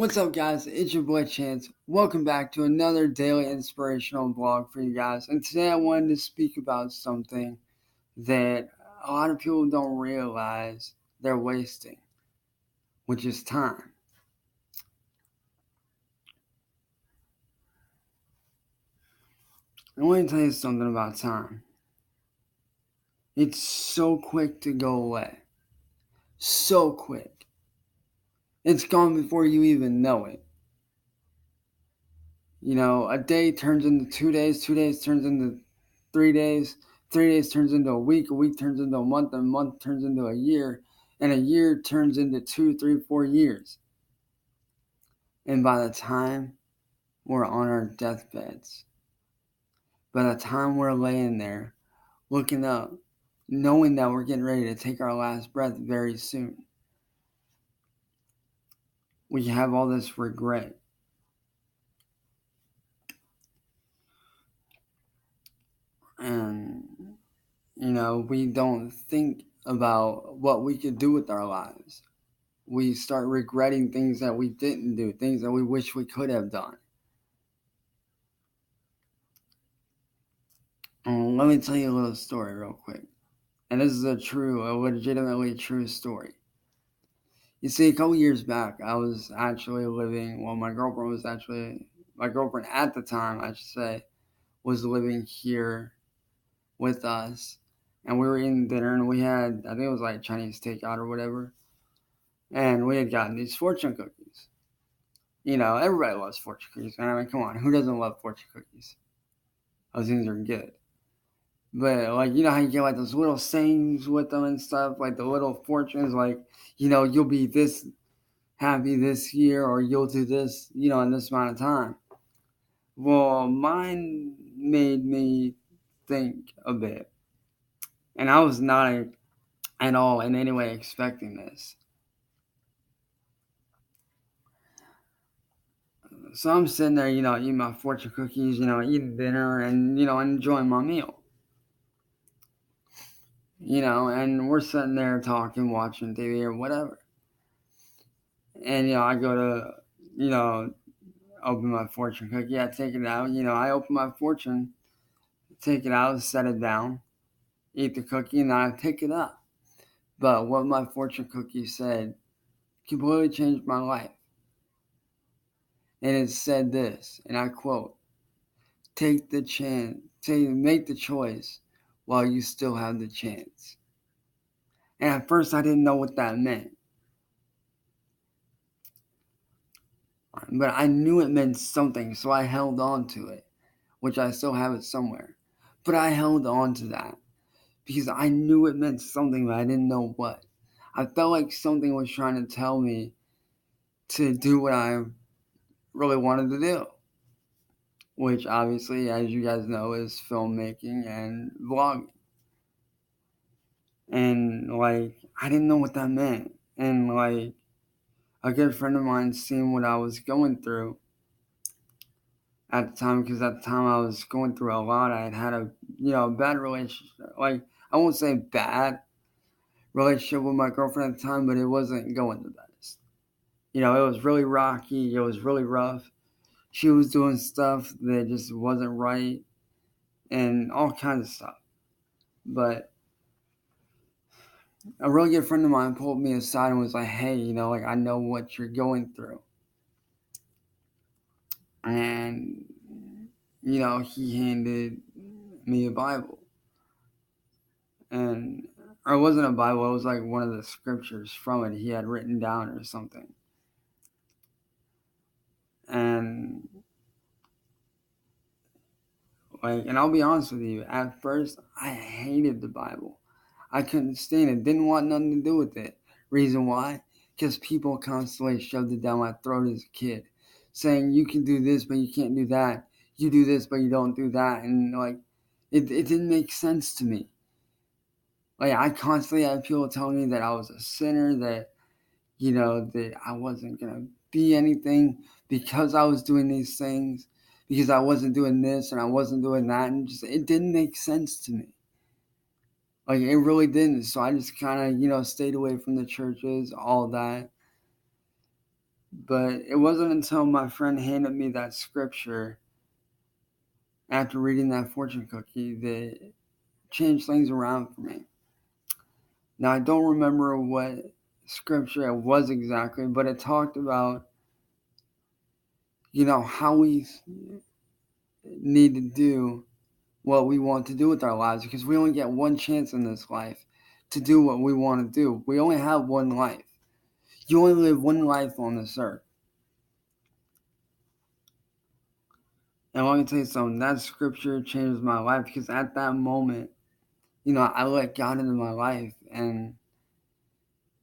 What's up, guys? It's your boy Chance. Welcome back to another daily inspirational vlog for you guys. And today I wanted to speak about something that a lot of people don't realize they're wasting, which is time. I want to tell you something about time. It's so quick to go away. So quick. It's gone before you even know it. You know, a day turns into 2 days, 2 days turns into 3 days, 3 days turns into a week turns into a month turns into a year turns into 2, 3, 4 years. And by the time we're on our deathbeds, by the time we're laying there, looking up, knowing that we're getting ready to take our last breath very soon, we have all this regret. And, we don't think about what we could do with our lives. We start regretting things that we didn't do, things that we wish we could have done. Let me tell you a little story real quick. And this is a legitimately true story. You see, a couple years back, I was actually living, my girlfriend at the time, I should say, was living here with us. And we were eating dinner, and we had, I think it was like Chinese takeout or whatever. And we had gotten these fortune cookies. You know, everybody loves fortune cookies. I mean, come on, who doesn't love fortune cookies? Those things are good. But, like, you know how you get, like, those little sayings with them and stuff? Like, the little fortunes, like, you'll be this happy this year, or you'll do this, in this amount of time. Well, mine made me think a bit. And I was not at all in any way expecting this. So I'm sitting there, eating my fortune cookies, eating dinner and, enjoying my meal. And we're sitting there talking, watching TV or whatever. And, I go to, open my fortune cookie. I take it out. I open my fortune, take it out, set it down, eat the cookie, and then I pick it up. But what my fortune cookie said completely changed my life. And it said this, and I quote, make the choice while you still have the chance. And at first I didn't know what that meant. But I knew it meant something, so I held on to it, which I still have it somewhere. But I held on to that because I knew it meant something, but I didn't know what. I felt like something was trying to tell me to do what I really wanted to do, which obviously, as you guys know, is filmmaking and vlogging. And, like, I didn't know what that meant. And, like, a good friend of mine seen what I was going through at the time, because at the time I was going through a lot. I had a bad relationship. Like, I won't say bad relationship with my girlfriend at the time, but it wasn't going the best. It was really rocky. It was really rough. She was doing stuff that just wasn't right and all kinds of stuff. But a really good friend of mine pulled me aside and was like, hey, like, I know what you're going through. And, he handed me a Bible. And or it wasn't a Bible, it was like one of the scriptures from it he had written down or something. And, like, and I'll be honest with you, at first I hated the Bible. I couldn't stand it, didn't want nothing to do with it. Reason why? Because people constantly shoved it down my throat as a kid, saying you can do this but you can't do that. You do this but you don't do that. And, like, it didn't make sense to me. Like, I constantly had people telling me that I was a sinner, that, that I wasn't going to be anything because I was doing these things, because I wasn't doing this and I wasn't doing that. And just, it didn't make sense to me. Like, it really didn't. So I just kind of, stayed away from the churches, all that. But it wasn't until my friend handed me that scripture after reading that fortune cookie that changed things around for me. Now, I don't remember what scripture it was exactly, but it talked about, how we need to do what we want to do with our lives, because we only get one chance in this life to do what we want to do. We only have one life. You only live one life on this earth. And let me tell you something, that scripture changed my life, because at that moment, I let God into my life. And,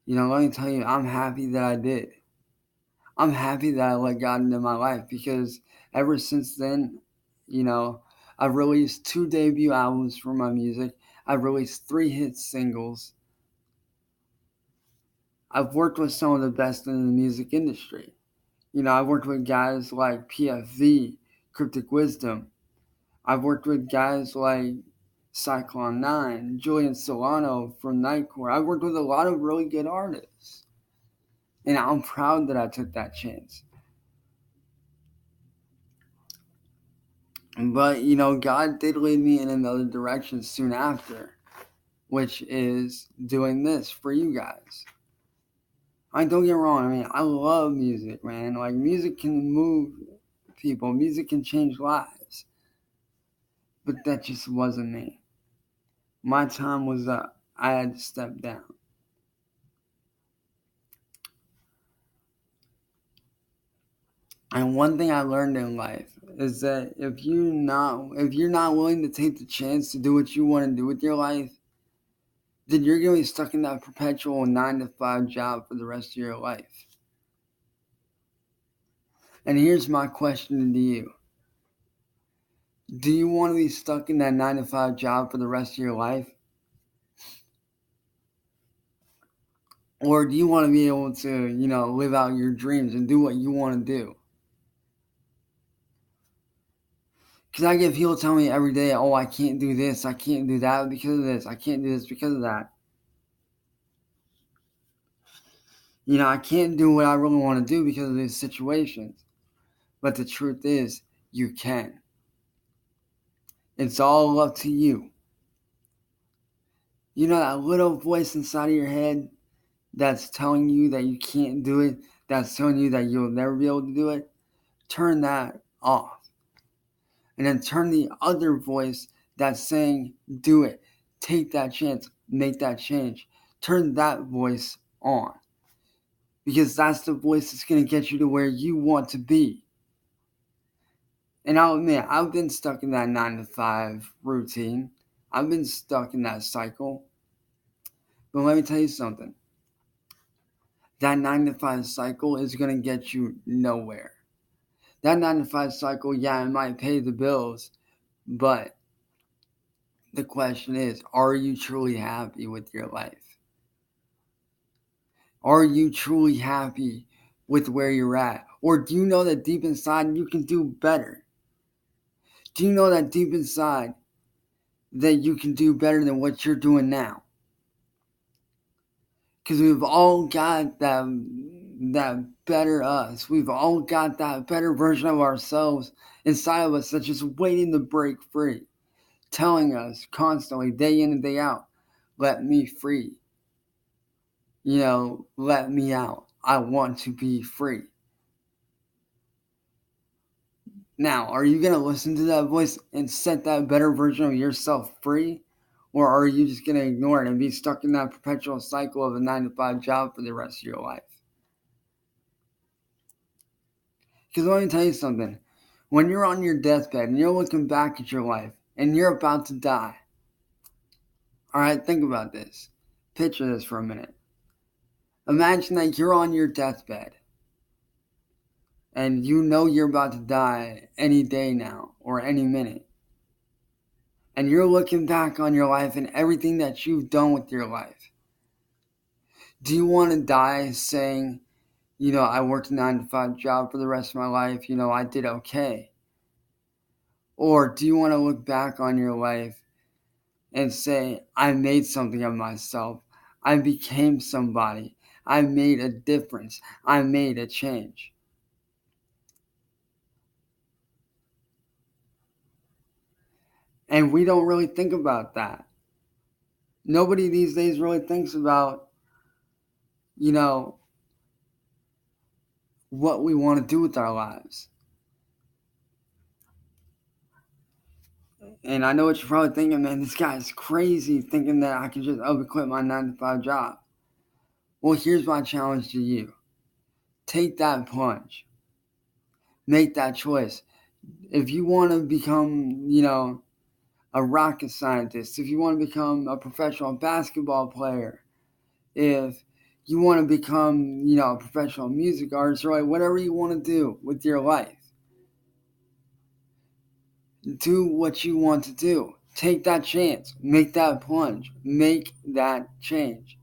let me tell you, I'm happy that I did. I'm happy that I let God into my life, because ever since then, I've released 2 debut albums for my music. I've released 3 hit singles. I've worked with some of the best in the music industry. I've worked with guys like PFV, Cryptic Wisdom. I've worked with guys like Cyclone 9, Julian Solano from Nightcore. I've worked with a lot of really good artists. And I'm proud that I took that chance. But, God did lead me in another direction soon after, which is doing this for you guys. Don't get me wrong. I mean, I love music, man. Like, music can move people. Music can change lives. But that just wasn't me. My time was up. I had to step down. And one thing I learned in life is that if you're not willing to take the chance to do what you want to do with your life, then you're going to be stuck in that perpetual 9-to-5 job for the rest of your life. And here's my question to you. Do you want to be stuck in that 9-to-5 job for the rest of your life? Or do you want to be able to, live out your dreams and do what you want to do? Because I get people telling me every day, oh, I can't do this, I can't do that because of this, I can't do this because of that. I can't do what I really want to do because of these situations. But the truth is, you can. It's all up to you. That little voice inside of your head that's telling you that you can't do it, that's telling you that you'll never be able to do it, turn that off. And then turn the other voice that's saying, do it, take that chance, make that change. Turn that voice on. Because that's the voice that's going to get you to where you want to be. And I'll admit, I've been stuck in that 9-to-5 routine. I've been stuck in that cycle. But let me tell you something. That 9-to-5 cycle is going to get you nowhere. That 9-to-5 cycle, yeah, it might pay the bills. But the question is, are you truly happy with your life? Are you truly happy with where you're at? Or do you know that deep inside you can do better? Do you know that deep inside that you can do better than what you're doing now? Because we've all got that better us. We've all got that better version of ourselves inside of us that's just waiting to break free, telling us constantly, day in and day out, let me free. Let me out. I want to be free. Now, are you going to listen to that voice and set that better version of yourself free? Or are you just going to ignore it and be stuck in that perpetual cycle of a 9-to-5 job for the rest of your life? Because let me tell you something. When you're on your deathbed and you're looking back at your life and you're about to die, all right, think about this. Picture this for a minute. Imagine that you're on your deathbed and you know you're about to die any day now or any minute. And you're looking back on your life and everything that you've done with your life. Do you want to die saying, I worked a 9-to-5 job for the rest of my life, I did okay? Or do you want to look back on your life and say, I made something of myself. I became somebody. I made a difference. I made a change. And we don't really think about that. Nobody these days really thinks about, you know, what we want to do with our lives. And I know what you're probably thinking, man, this guy's crazy thinking that I can just quit my 9 to 5 job. Well, here's my challenge to you. Take that plunge. Make that choice. If you want to become, a rocket scientist, if you want to become a professional basketball player, if you want to become, a professional music artist, or like whatever you want to do with your life, do what you want to do. Take that chance. Make that plunge. Make that change.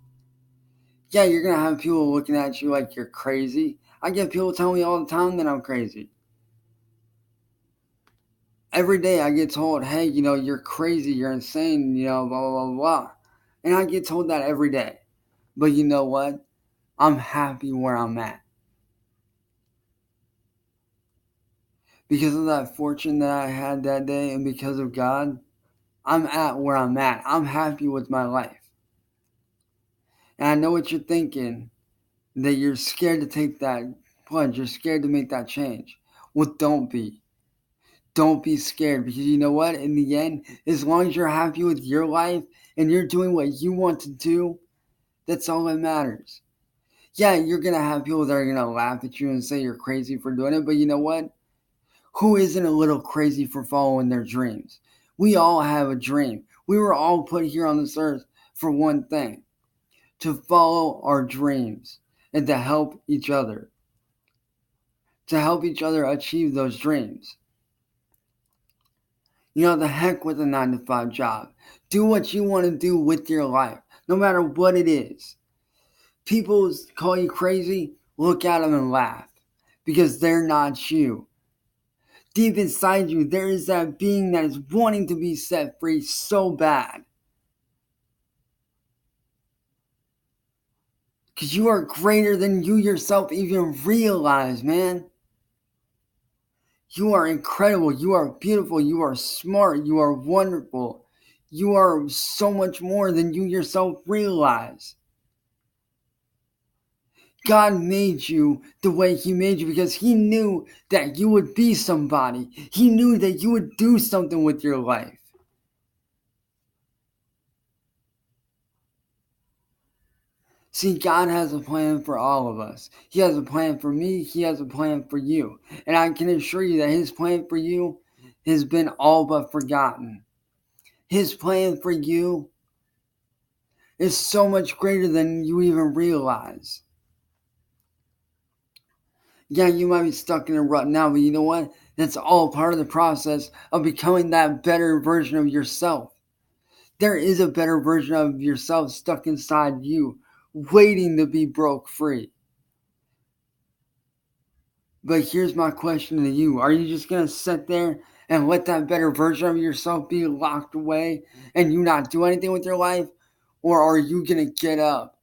Yeah, you're going to have people looking at you like you're crazy. I get people telling me all the time that I'm crazy. Every day I get told, hey, you're crazy, you're insane, blah, blah, blah, blah. And I get told that every day. But you know what? I'm happy where I'm at. Because of that fortune that I had that day and because of God, I'm at where I'm at. I'm happy with my life. And I know what you're thinking, that you're scared to take that plunge. You're scared to make that change. Well, don't be. Don't be scared, because you know what? In the end, as long as you're happy with your life and you're doing what you want to do, that's all that matters. Yeah, you're going to have people that are going to laugh at you and say you're crazy for doing it, but you know what? Who isn't a little crazy for following their dreams? We all have a dream. We were all put here on this earth for one thing: to follow our dreams and to help each other. To help each other achieve those dreams. The heck with a 9 to 5 job. Do what you want to do with your life, no matter what it is. People call you crazy, look at them and laugh, because they're not you. Deep inside you, there is that being that is wanting to be set free so bad. Because you are greater than you yourself even realize, man. You are incredible. You are beautiful. You are smart. You are wonderful. You are so much more than you yourself realize. God made you the way He made you because He knew that you would be somebody. He knew that you would do something with your life. See, God has a plan for all of us. He has a plan for me. He has a plan for you. And I can assure you that His plan for you has been all but forgotten. His plan for you is so much greater than you even realize. Yeah, you might be stuck in a rut now, but you know what? That's all part of the process of becoming that better version of yourself. There is a better version of yourself stuck inside you, waiting to be broke free. But here's my question to you. Are you just going to sit there and let that better version of yourself be locked away and you not do anything with your life? Or are you going to get up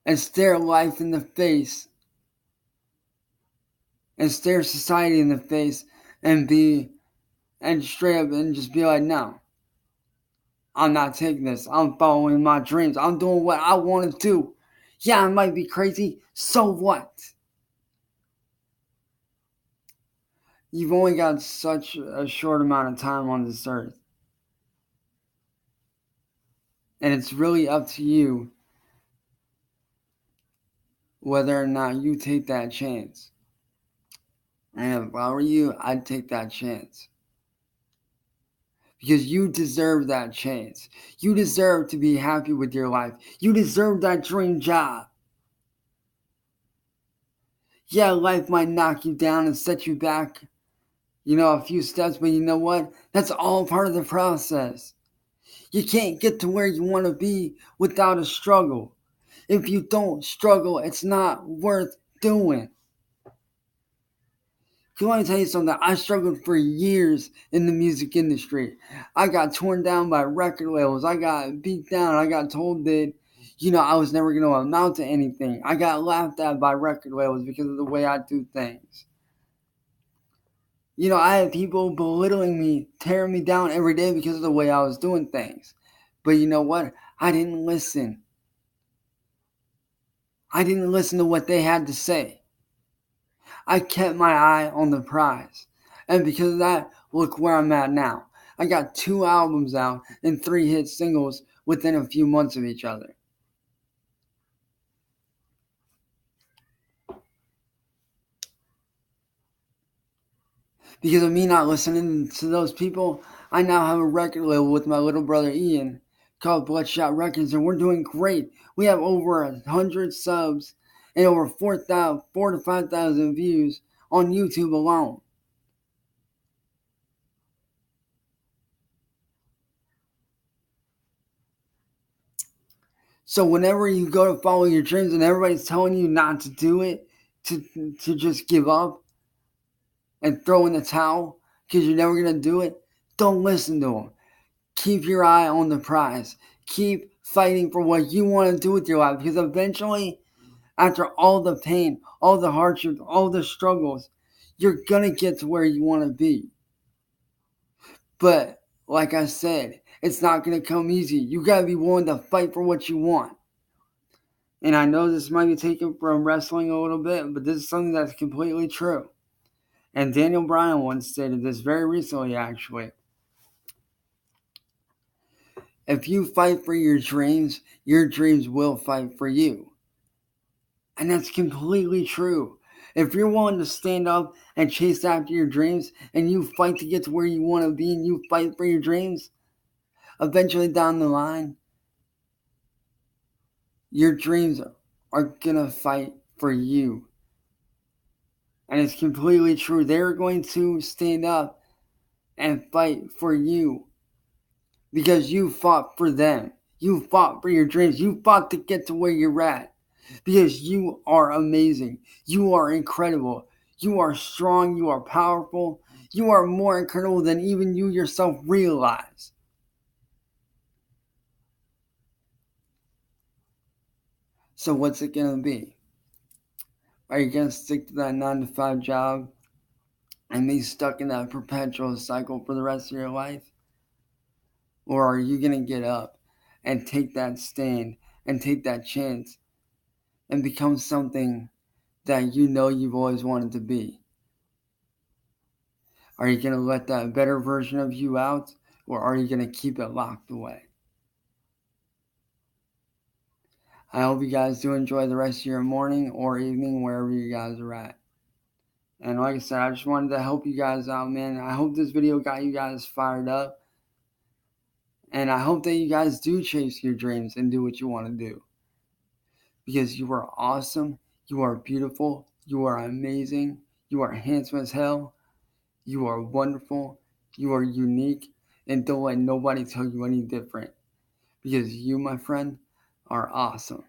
and stare life in the face and stare society in the face and straight up and just be like, no, I'm not taking this. I'm following my dreams. I'm doing what I want to do. Yeah, I might be crazy. So what? You've only got such a short amount of time on this earth. And it's really up to you whether or not you take that chance. And if I were you, I'd take that chance. Because you deserve that chance. You deserve to be happy with your life. You deserve that dream job. Yeah, life might knock you down and set you back, a few steps, but you know what? That's all part of the process. You can't get to where you want to be without a struggle. If you don't struggle, it's not worth doing. Let me tell you something. I struggled for years in the music industry. I got torn down by record labels. I got beat down. I got told that, I was never going to amount to anything. I got laughed at by record labels because of the way I do things. I had people belittling me, tearing me down every day because of the way I was doing things. But you know what? I didn't listen. I didn't listen to what they had to say. I kept my eye on the prize. And because of that, look where I'm at now. I got 2 albums out and 3 hit singles within a few months of each other. Because of me not listening to those people, I now have a record label with my little brother Ian called Bloodshot Records, and we're doing great. We have over 100 subs and over 4,000 to 5,000 views on YouTube alone. So whenever you go to follow your dreams and everybody's telling you not to do it, to just give up and throw in the towel because you're never going to do it, don't listen to them. Keep your eye on the prize. Keep fighting for what you want to do with your life, because eventually, after all the pain, all the hardships, all the struggles, you're going to get to where you want to be. But like I said, it's not going to come easy. You got to be willing to fight for what you want. And I know this might be taken from wrestling a little bit, but this is something that's completely true. And Daniel Bryan once stated this very recently, actually. If you fight for your dreams will fight for you. And that's completely true. If you're willing to stand up and chase after your dreams and you fight to get to where you want to be and you fight for your dreams, eventually down the line, your dreams are going to fight for you. And it's completely true. They're going to stand up and fight for you because you fought for them. You fought for your dreams. You fought to get to where you're at because you are amazing. You are incredible. You are strong. You are powerful. You are more incredible than even you yourself realize. So what's it going to be? Are you going to stick to that 9 to 5 job and be stuck in that perpetual cycle for the rest of your life? Or are you going to get up and take that stand and take that chance and become something that you know you've always wanted to be? Are you going to let that better version of you out, or are you going to keep it locked away? I hope you guys do enjoy the rest of your morning or evening, wherever you guys are at. And like I said, I just wanted to help you guys out, man. I hope this video got you guys fired up. And I hope that you guys do chase your dreams and do what you want to do. Because you are awesome. You are beautiful. You are amazing. You are handsome as hell. You are wonderful. You are unique. And don't let nobody tell you any different. Because you, my friend, are awesome.